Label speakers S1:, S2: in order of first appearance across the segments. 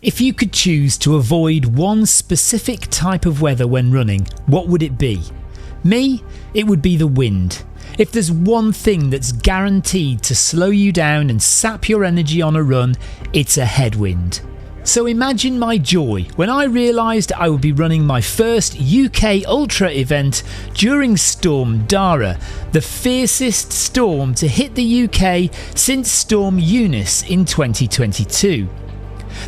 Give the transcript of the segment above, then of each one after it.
S1: If you could choose to avoid one specific type of weather when running, what would it be? Me, it would be the wind. If there's one thing that's guaranteed to slow you down and sap your energy on a run, it's a headwind. So imagine my joy when I realised I would be running my first UK Ultra event during Storm Darragh, the fiercest storm to hit the UK since Storm Eunice in 2022.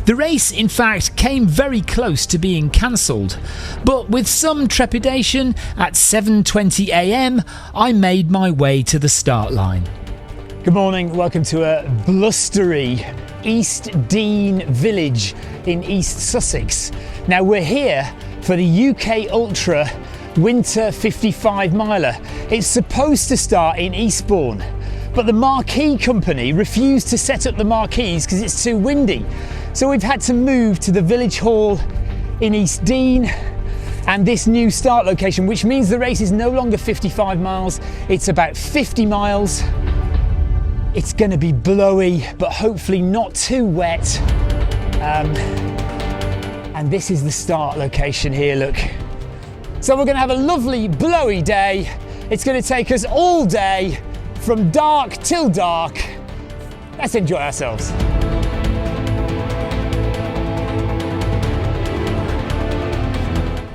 S1: The race, in fact, came very close to being cancelled, but with some trepidation, at 7:20 AM, I made my way to the start line. Good morning, welcome to a blustery East Dean village in East Sussex. Now we're here for the UK Ultra Winter 55 miler. It's supposed to start in Eastbourne, but the marquee company refused to set up the marquees because it's too windy. So we've had to move to the village hall in East Dean and this new start location, which means the race is no longer 55 miles, it's about 50 miles. It's going to be blowy, but hopefully not too wet. And this is the start location here, look. So we're going to have a lovely blowy day. It's going to take us all day from dark till dark. Let's enjoy ourselves.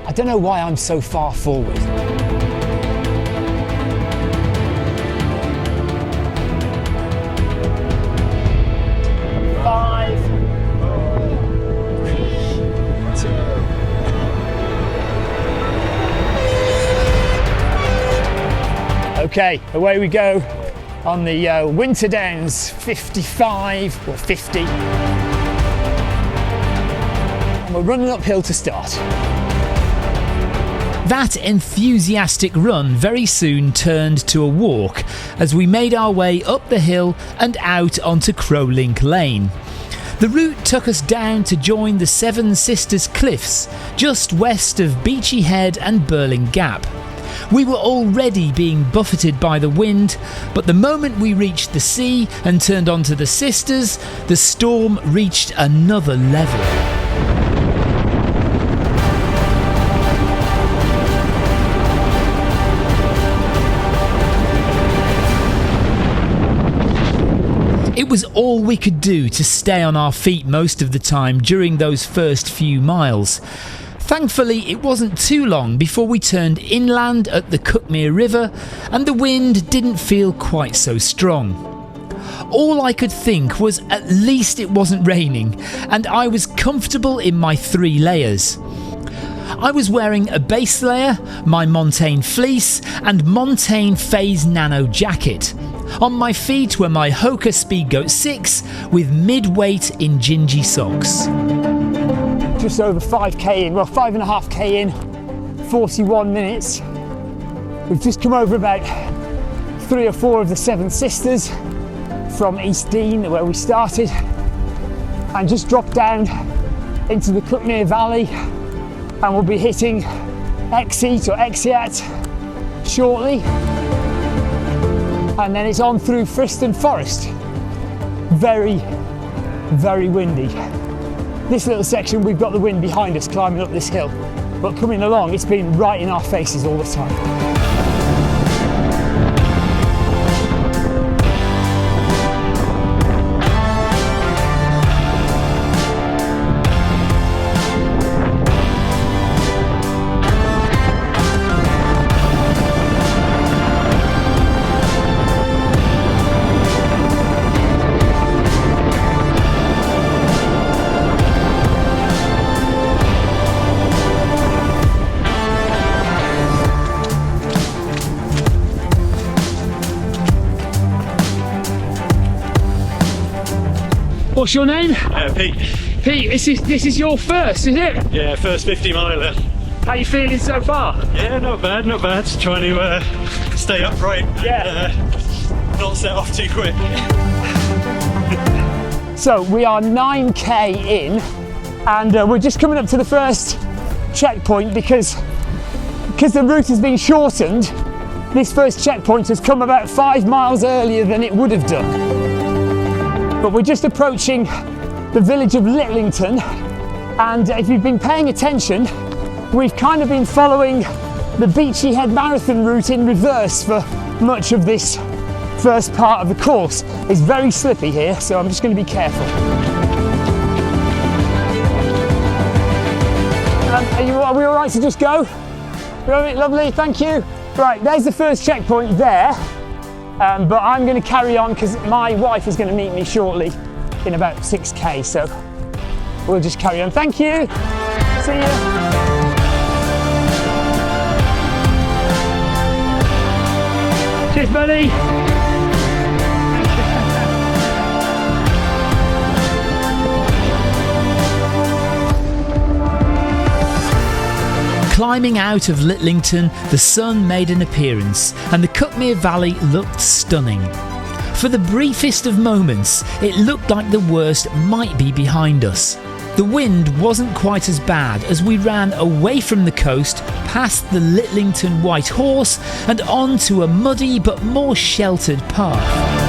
S1: I don't know why I'm so far forward. Okay, away we go on the Winter Downs 55 or 50. And we're running uphill to start. That enthusiastic run very soon turned to a walk as we made our way up the hill and out onto Crowlink Lane. The route took us down to join the Seven Sisters Cliffs, just west of Beachy Head and Burling Gap. We were already being buffeted by the wind, but the moment we reached the sea and turned onto the Sisters, the storm reached another level. It was all we could do to stay on our feet most of the time during those first few miles. Thankfully, it wasn't too long before we turned inland at the Cuckmere River and the wind didn't feel quite so strong. All I could think was at least it wasn't raining and I was comfortable in my 3 layers. I was wearing a base layer, my Montane fleece and Montane Phase Nano jacket. On my feet were my Hoka Speedgoat 6 with mid-weight Injinji socks. Just over 5k in, well 5.5k in, 41 minutes. We've just come over about 3 or 4 of the Seven Sisters from East Dean where we started and just dropped down into the Cuckmere Valley and we'll be hitting Exeat or Exeat shortly. And then it's on through Friston Forest. Very, very windy. This little section, we've got the wind behind us climbing up this hill, but coming along, it's been right in our faces all the time. What's your name?
S2: Pete.
S1: Pete, this is your first, is it?
S2: Yeah, first 50 miler.
S1: How you feeling so far?
S2: Yeah, not bad, not bad. Trying to stay upright
S1: Yeah.
S2: and not set off too quick.
S1: So we are 9k in and we're just coming up to the first checkpoint because the route has been shortened. This first checkpoint has come about 5 miles earlier than it would have done. But we're just approaching
S3: the village of Litlington, and if you've been paying attention, we've kind of been following the Beachy Head Marathon route in reverse for much of this first part of the course. It's very slippy here, so I'm just going to be careful. Are we all right to just go? Lovely, thank you. Right, there's the first checkpoint there, but I'm going to carry on because my wife is going to meet me shortly in about 6k, so we'll just carry on. Thank you. See you. Cheers, buddy.
S1: Climbing out of Litlington, the sun made an appearance and the Cuckmere Valley looked stunning. For the briefest of moments, it looked like the worst might be behind us. The wind wasn't quite as bad as we ran away from the coast, past the Litlington White Horse and onto a muddy but more sheltered path.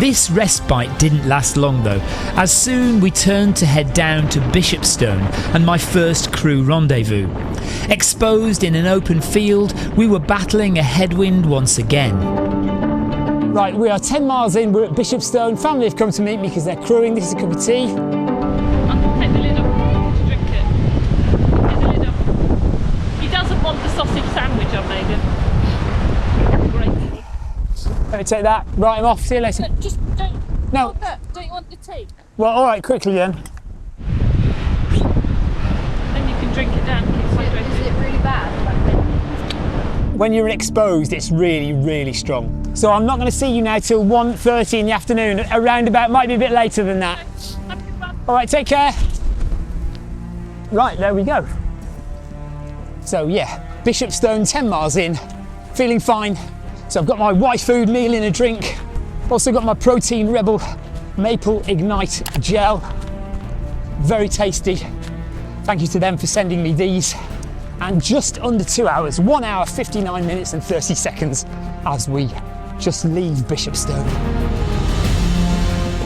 S1: This respite didn't last long though, as soon we turned to head down to Bishopstone and my first crew rendezvous. Exposed in an open field, we were battling a headwind once again.
S3: Right, we are 10 miles in, we're at Bishopstone. Family have come to meet me because they're crewing. This is a cup of tea.
S4: I can take the lid off to drink it. Take the lid off. He doesn't want the sausage sandwich I've made him. Great.
S3: Let me take that, write him off, see you later.
S4: Just don't.
S3: No.
S4: Don't you want the tea?
S3: Well, all right, quickly then.
S4: Then you can drink it down.
S5: Is it really bad?
S3: When you're exposed, it's really, really strong. So I'm not going to see you now till 1:30 in the afternoon. Around about, might be a bit later than that. All right, take care. Right, there we go. So yeah, Bishopstone, 10 miles in, feeling fine. So I've got my Y food meal in a drink. Also got my Protein Rebel Maple Ignite gel. Very tasty. Thank you to them for sending me these. And just under 2 hours, 1 hour, 59 minutes and 30 seconds as we just leave Bishopstone.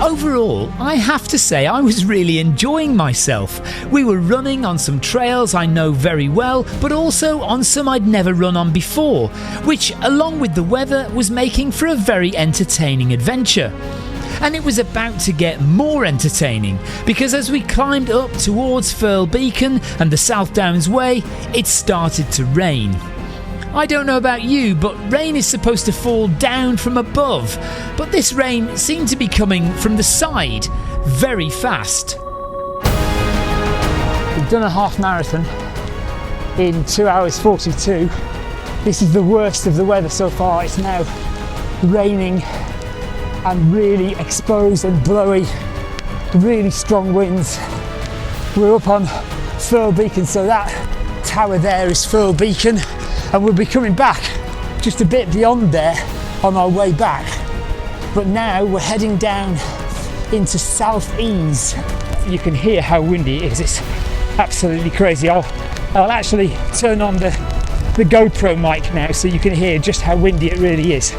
S1: Overall, I have to say I was really enjoying myself. We were running on some trails I know very well, but also on some I'd never run on before, which, along with the weather, was making for a very entertaining adventure. And it was about to get more entertaining, because as we climbed up towards Firle Beacon and the South Downs Way, it started to rain. I don't know about you, but rain is supposed to fall down from above, but this rain seemed to be coming from the side, very fast.
S3: We've done a half marathon in 2 hours 42. This is the worst of the weather so far. It's now raining and really exposed and blowy, really strong winds. We're up on Firle Beacon, so that tower there is Firle Beacon, and we'll be coming back just a bit beyond there on our way back. But now we're heading down into South Ease. You can hear how windy it is. It's absolutely crazy. I'll actually turn on the GoPro mic now so you can hear just how windy it really is.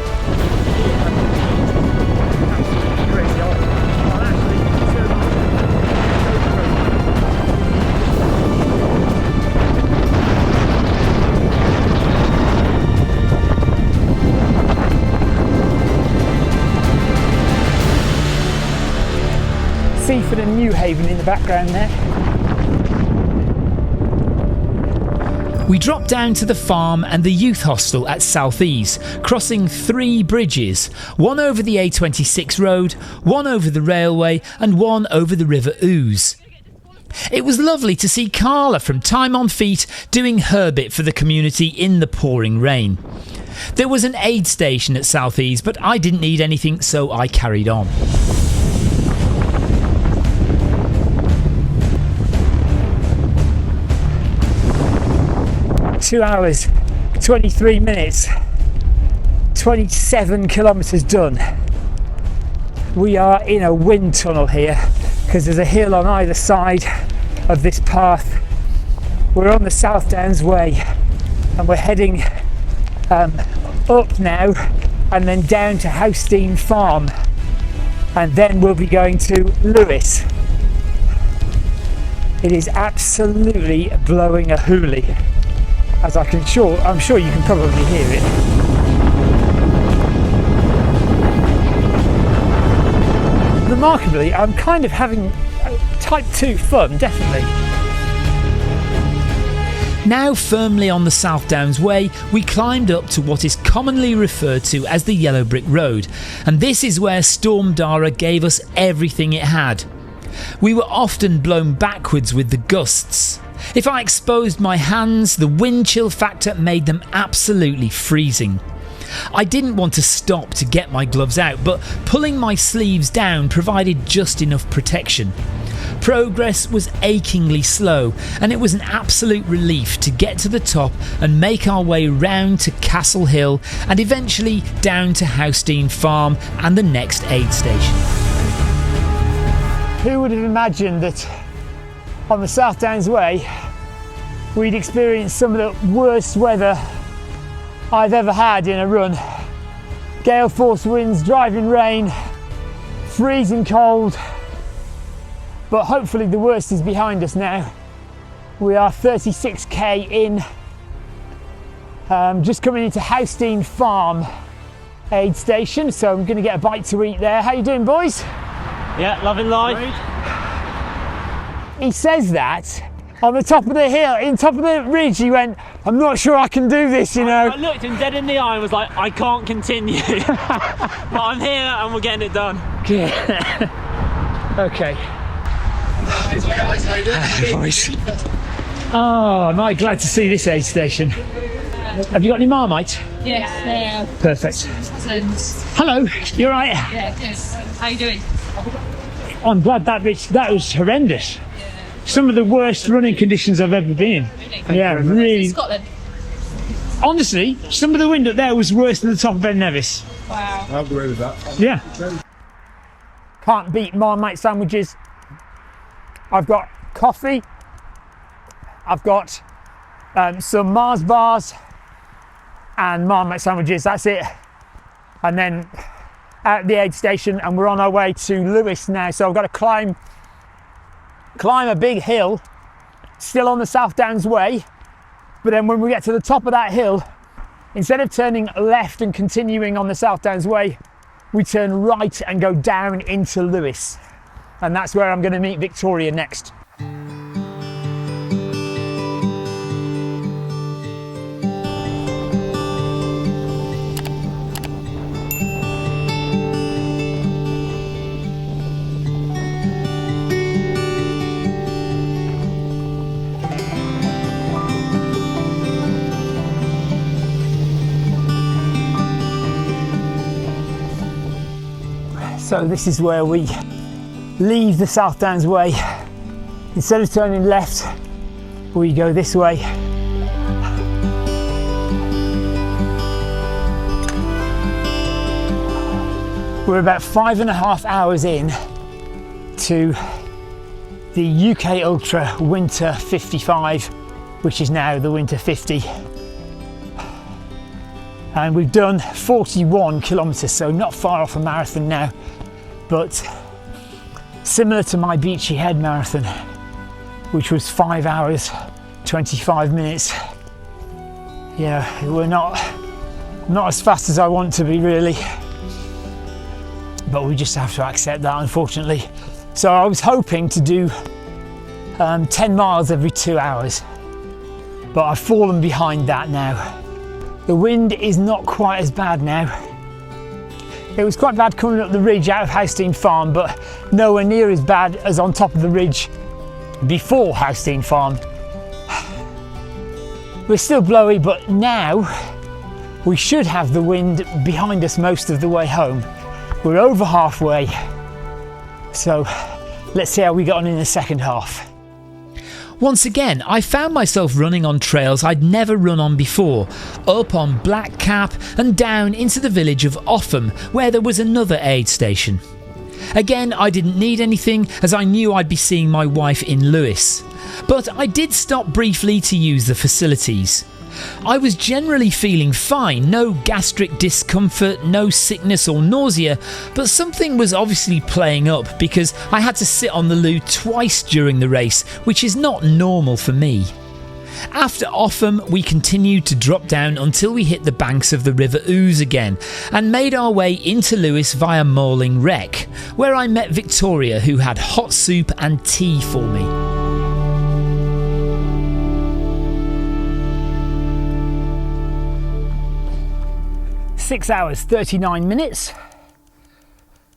S3: Seaford and Newhaven in the background there.
S1: We dropped down to the farm and the youth hostel at South Ease, crossing 3 bridges, one over the A26 road, one over the railway and one over the River Ouse. It was lovely to see Carla from Time on Feet doing her bit for the community in the pouring rain. There was an aid station at South Ease, but I didn't need anything, so I carried on.
S3: 2 hours, 23 minutes, 27 kilometres done. We are in a wind tunnel here because there's a hill on either side of this path. We're on the South Downs Way and we're heading up now and then down to Housestein Farm. and then we'll be going to Lewis. It is absolutely blowing a hoolie, as I'm sure you can probably hear it. Remarkably, I'm kind of having type 2 fun, definitely.
S1: Now firmly on the South Downs Way, we climbed up to what is commonly referred to as the Yellow Brick Road, and this is where Storm Darragh gave us everything it had. We were often blown backwards with the gusts. If I exposed my hands, the wind chill factor made them absolutely freezing. I didn't want to stop to get my gloves out, but pulling my sleeves down provided just enough protection. Progress was achingly slow, and it was an absolute relief to get to the top and make our way round to Castle Hill and eventually down to Housestein Farm and the next aid station.
S3: Who would have imagined that on the South Downs Way we'd experience some of the worst weather I've ever had in a run. Gale force winds, driving rain, freezing cold, but hopefully the worst is behind us now. We are 36k in, just coming into Housestein Farm aid station, so I'm going to get a bite to eat there. How you doing, boys?
S2: Yeah, loving life.
S3: He says that on the top of the hill, in top of the ridge, he went, I'm not sure I can do this, you know.
S2: I looked him dead in the eye and was like, I can't continue. But I'm here and we're getting it done.
S3: Okay. Boys. Oh, am I glad to see this aid station. Have you got any Marmite?
S4: Yes,
S3: Perfect. Hello, you all right?
S4: yeah, yes. How you doing?
S3: I'm glad that was horrendous. Some of the worst running conditions I've ever been in. Yeah, really.
S4: Scotland.
S3: Honestly, some of the wind up there was worse than the top of Ben Nevis.
S4: Wow.
S5: I'll agree with that.
S3: Yeah. Can't beat Marmite sandwiches. I've got coffee. I've got some Mars bars and Marmite sandwiches. That's it. And then at the aid station, and we're on our way to Lewis now. So I've got to climb a big hill, still on the South Downs Way. But then when we get to the top of that hill, instead of turning left and continuing on the South Downs Way, we turn right and go down into Lewis. And that's where I'm going to meet Victoria next. So this is where we leave the South Downs Way. Instead of turning left, we go this way. We're about 5.5 hours in to the UK Ultra Winter 55, which is now the Winter 50. And we've done 41 kilometres, so not far off a marathon now, but similar to my Beachy Head marathon, which was 5 hours 25 minutes. Yeah, we're not as fast as I want to be, really, but we just have to accept that, unfortunately. So I was hoping to do 10 miles every 2 hours, but I've fallen behind that now. The wind is not quite as bad now. It was quite bad coming up the ridge out of Housestein Farm, but nowhere near as bad as on top of the ridge before Housestein Farm. We're still blowy, but now we should have the wind behind us most of the way home. We're over halfway, so let's see how we got on in the second half.
S1: Once again, I found myself running on trails I'd never run on before, up on Black Cap and down into the village of Offham, where there was another aid station. Again, I didn't need anything, as I knew I'd be seeing my wife in Lewis, but I did stop briefly to use the facilities. I was generally feeling fine, no gastric discomfort, no sickness or nausea, but something was obviously playing up because I had to sit on the loo twice during the race, which is not normal for me. After Offham, we continued to drop down until we hit the banks of the River Ouse again and made our way into Lewis via Morling Wreck, where I met Victoria, who had hot soup and tea for me.
S3: Six hours, 39 minutes,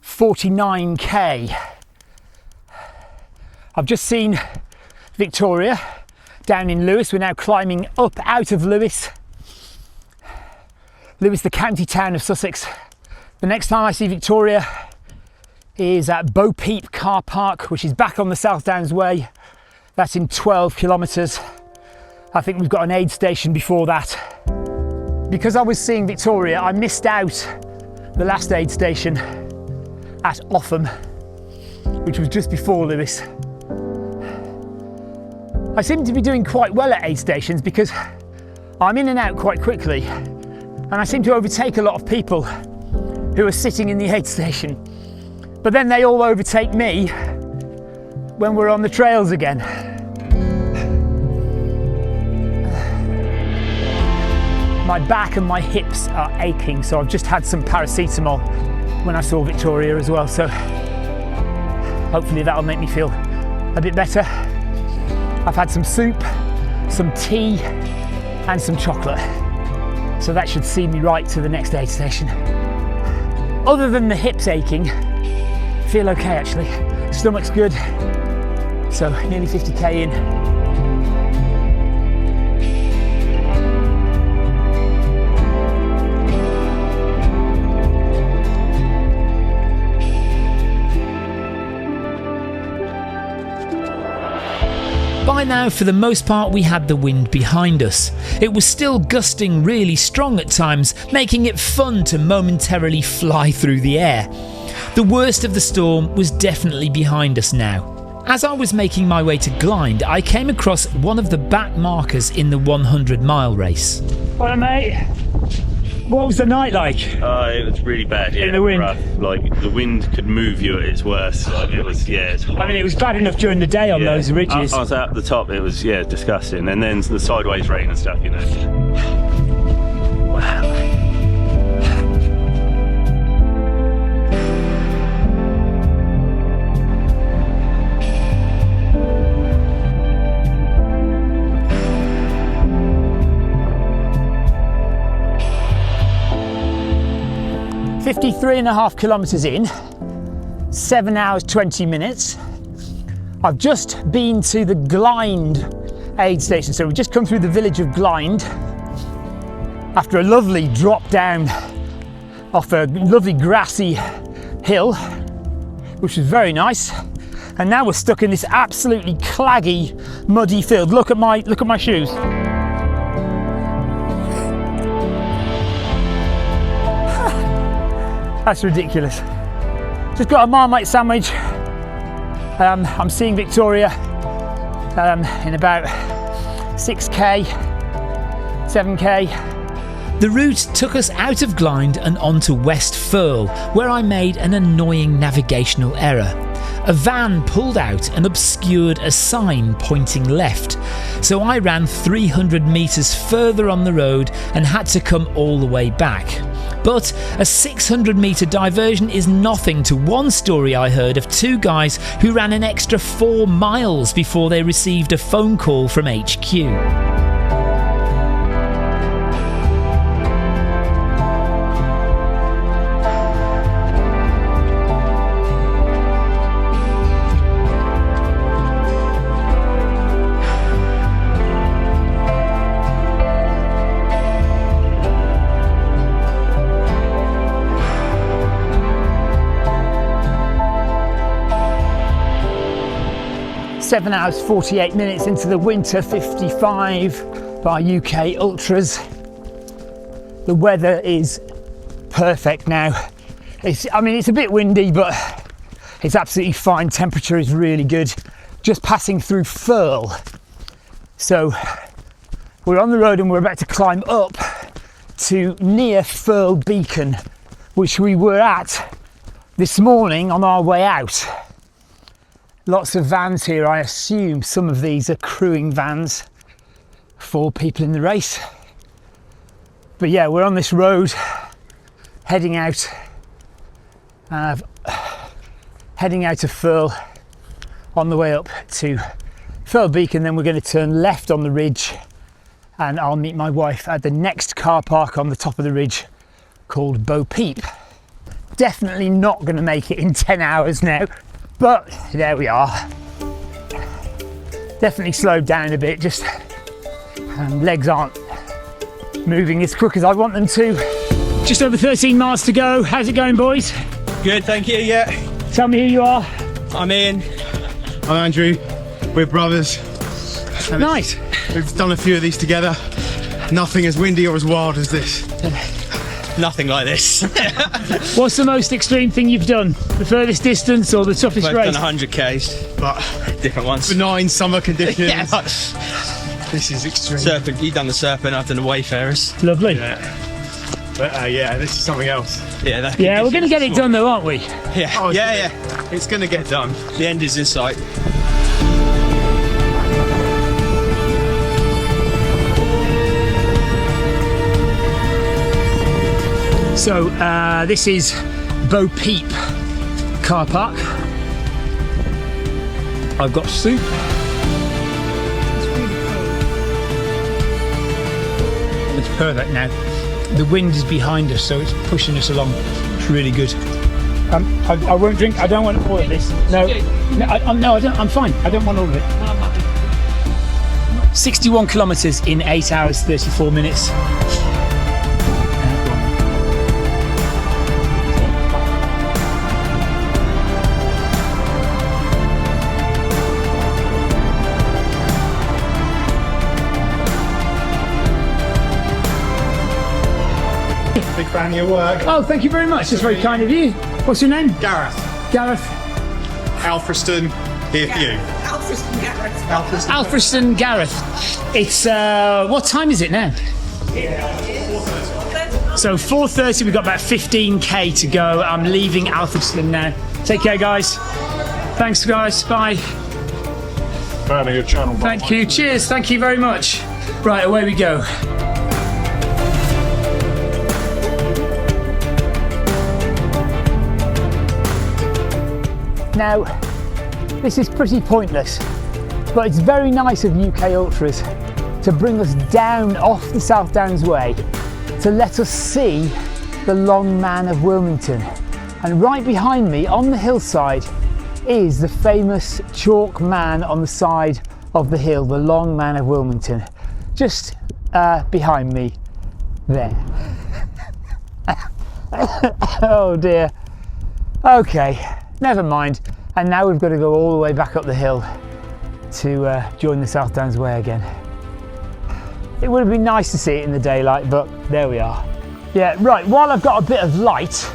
S3: 49k. I've just seen Victoria down in Lewis. We're now climbing up out of Lewis. Lewis, the county town of Sussex. The next time I see Victoria is at Bo Peep car park, which is back on the South Downs Way. That's in 12 kilometres. I think we've got an aid station before that. Because I was seeing Victoria, I missed out the last aid station at Offham, which was just before Lewis. I seem to be doing quite well at aid stations because I'm in and out quite quickly, and I seem to overtake a lot of people who are sitting in the aid station. But then they all overtake me when we're on the trails again. My back and my hips are aching, so I've just had some paracetamol when I saw Victoria as well, so hopefully that'll make me feel a bit better. I've had some soup, some tea and some chocolate, so that should see me right to the next aid station. Other than the hips aching, I feel okay actually. Stomach's good, so nearly 50k in.
S1: By now, for the most part, we had the wind behind us. It was still gusting really strong at times, making it fun to momentarily fly through the air. The worst of the storm was definitely behind us now. As I was making my way to Glynde, I came across one of the back markers in the 100-mile race.
S3: Well, mate, what was the night like?
S5: It was really bad, yeah.
S3: In the wind?
S5: Rough. Like, the wind could move you at its worst. Like, it was, yeah, it's
S3: I mean, it was bad enough during the day on those ridges.
S5: I was at the top, it was, yeah, disgusting. And then the sideways rain and stuff, you know. Wow.
S3: 53.5 kilometres in, 7 hours 20 minutes. I've just been to the Glynde aid station, so we've just come through the village of Glynde after a lovely drop down off a lovely grassy hill, which was very nice. And now we're stuck in this absolutely claggy, muddy field. Look at my shoes. That's ridiculous. Just got a Marmite sandwich. I'm seeing Victoria in about 6k, 7k.
S1: The route took us out of Glynde and onto West Firle, where I made an annoying navigational error. A van pulled out and obscured a sign pointing left, so I ran 300 metres further on the road and had to come all the way back. But a 600 metre diversion is nothing to one story I heard of two guys who ran an extra 4 miles before they received a phone call from HQ.
S3: 7 hours 48 minutes into the winter 55 by UK Ultras. The weather is perfect now. It's a bit windy, but it's absolutely fine. Temperature is really good. Just passing through Firle, so We're on the road and we're about to climb up to near Firle Beacon, which we were at this morning on our way out. Lots of vans here. I assume some of these are crewing vans for people in the race. But yeah, we're on this road heading out of Firle on the way up to Firle Beacon. Then we're going to turn left on the ridge and I'll meet my wife at the next car park on the top of the ridge called Bo Peep. Definitely not going to make it in 10 hours now, but there we are. Definitely slowed down a bit, just legs aren't moving as quick as I want them to. Just over 13 miles to go. How's it going, boys?
S6: Good, thank you, yeah.
S3: Tell me who you are.
S6: I'm Ian. I'm Andrew. We're brothers. And
S3: Nice.
S6: We've done a few of these together. Nothing as windy or as wild as this. Nothing like this.
S3: What's the most extreme thing you've done? The furthest distance or the toughest
S6: We've
S3: race?
S6: done 100 Ks, but different ones.
S7: Benign summer conditions.
S6: Yeah.
S7: This is extreme.
S6: Serpent, you've done the Serpent, I've done the Wayfarers.
S3: Lovely.
S7: Yeah. But yeah, this is something else.
S6: Yeah,
S3: Yeah, we're going to get it done though, aren't we?
S6: Yeah,
S7: Oh,
S6: yeah.
S7: It's going to get done.
S6: The end is in sight.
S3: So this is Bo Peep car park. I've got soup. It's perfect now. The wind is behind us, so it's pushing us along. It's really good. I won't drink. I don't want all of this. No, no, I don't. I'm fine. I don't want all of it. 61 kilometres in 8 hours 34 minutes.
S7: Big fan of your work.
S3: Oh, thank you very much. That's very kind of you. What's your name?
S7: Gareth.
S3: Gareth.
S7: Alfriston, here for you.
S3: Alfriston Gareth. It's what time is it now? So 4:30. We've got about 15k to go. I'm leaving Alfriston now. Take care, guys. Thanks, guys. Bye.
S7: Fan of your channel.
S3: Thank you. Cheers. Thank you very much. Right, away we go. Now, this is pretty pointless, but it's very nice of UK Ultras to bring us down off the South Downs Way to let us see the Long Man of Wilmington. And right behind me on the hillside is the famous chalk man on the side of the hill, the Long Man of Wilmington. Just behind me there. Oh dear. Okay. Never mind, and now we've got to go all the way back up the hill to join the South Downs Way again. It would have been nice to see it in the daylight, but there we are. Yeah, right, while I've got a bit of light,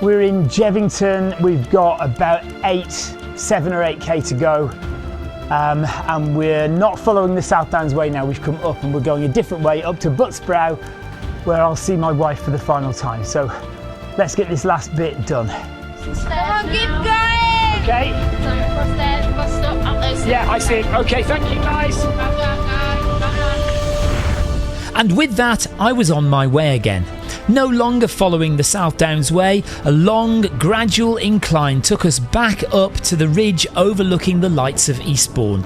S3: we're in Jevington. We've got about 7 or 8k to go, and we're not following the South Downs Way now. We've come up and we're going a different way up to Buttsbrow, where I'll see my wife for the final time. So let's get this last bit done.
S8: Come on, keep going!
S3: Okay.
S8: So across there, bus stop, up those.
S3: Yeah, I see it. Okay, thank you guys.
S1: And with that, I was on my way again. No longer following the South Downs Way, a long, gradual incline took us back up to the ridge overlooking the lights of Eastbourne.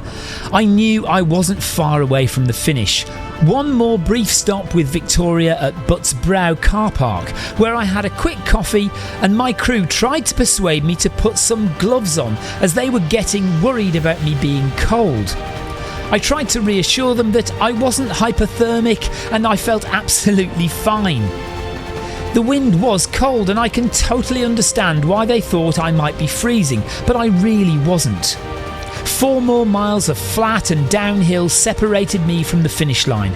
S1: I knew I wasn't far away from the finish. One more brief stop with Victoria at Buttsbrow car park, where I had a quick coffee and my crew tried to persuade me to put some gloves on as they were getting worried about me being cold. I tried to reassure them that I wasn't hypothermic and I felt absolutely fine. The wind was cold and I can totally understand why they thought I might be freezing, but I really wasn't. 4 more miles of flat and downhill separated me from the finish line.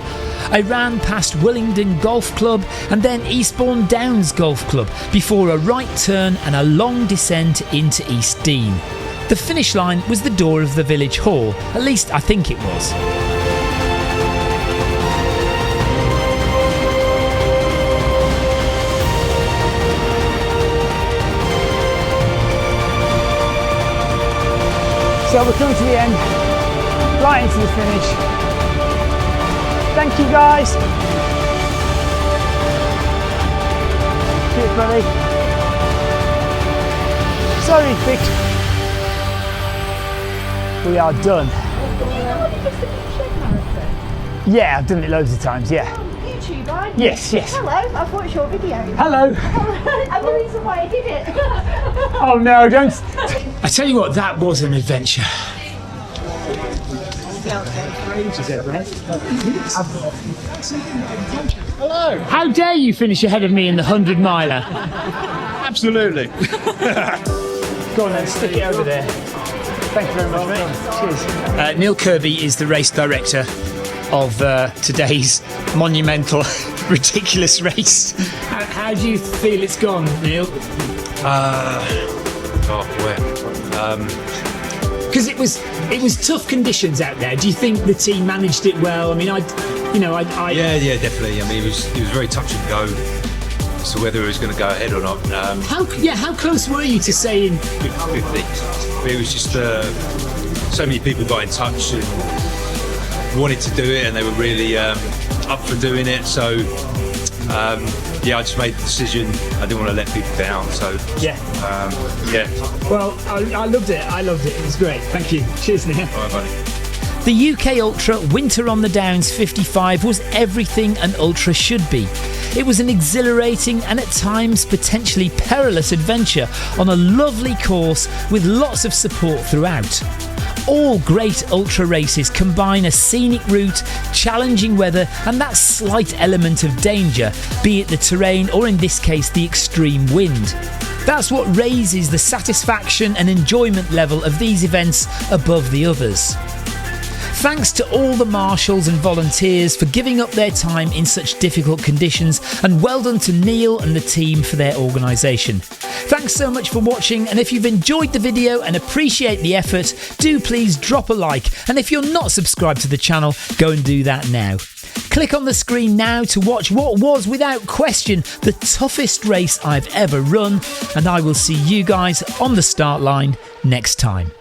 S1: I ran past Willingdon Golf Club and then Eastbourne Downs Golf Club before a right turn and a long descent into East Dean. The finish line was the door of the village hall, at least I think it was.
S3: So we're coming to the end, right into the finish. Thank you guys. Cheers, buddy. Sorry, Vic. We are done. Yeah, I've done it loads of times, yeah.
S9: YouTube, aren't you?
S3: Yes, yes.
S9: Hello, I've watched your video.
S3: Hello.
S9: And the reason why I did it.
S3: Oh no, don't. I tell you what, that was an adventure.
S6: Hello.
S3: How dare you finish ahead of me in the 100-miler?
S6: Absolutely.
S3: Go on then, stick it over there. Thank you very much, mate. Cheers. Neil Kirby is the race director of today's monumental, ridiculous race. How do you feel it's gone, Neil? Because it was tough conditions out there. Do you think the team managed it well? I mean, I
S10: Yeah, definitely. I mean, it was very touch and go as to whether it was going to go ahead or not.
S3: how close were you to saying
S10: 50. But it was just so many people got in touch and wanted to do it, and they were really up for doing it. So I just made the decision. I didn't want to let people down. So
S3: yeah.
S10: Well,
S3: I loved it. It was great. Thank you. Cheers, Neil.
S10: All right, buddy.
S1: The UK Ultra Winter on the Downs 55 was everything an Ultra should be. It was an exhilarating and at times potentially perilous adventure on a lovely course with lots of support throughout. All great ultra races combine a scenic route, challenging weather and that slight element of danger, be it the terrain or in this case the extreme wind. That's what raises the satisfaction and enjoyment level of these events above the others. Thanks to all the marshals and volunteers for giving up their time in such difficult conditions, and well done to Neil and the team for their organisation. Thanks so much for watching, and if you've enjoyed the video and appreciate the effort, do please drop a like, and if you're not subscribed to the channel, go and do that now. Click on the screen now to watch what was without question the toughest race I've ever run, and I will see you guys on the start line next time.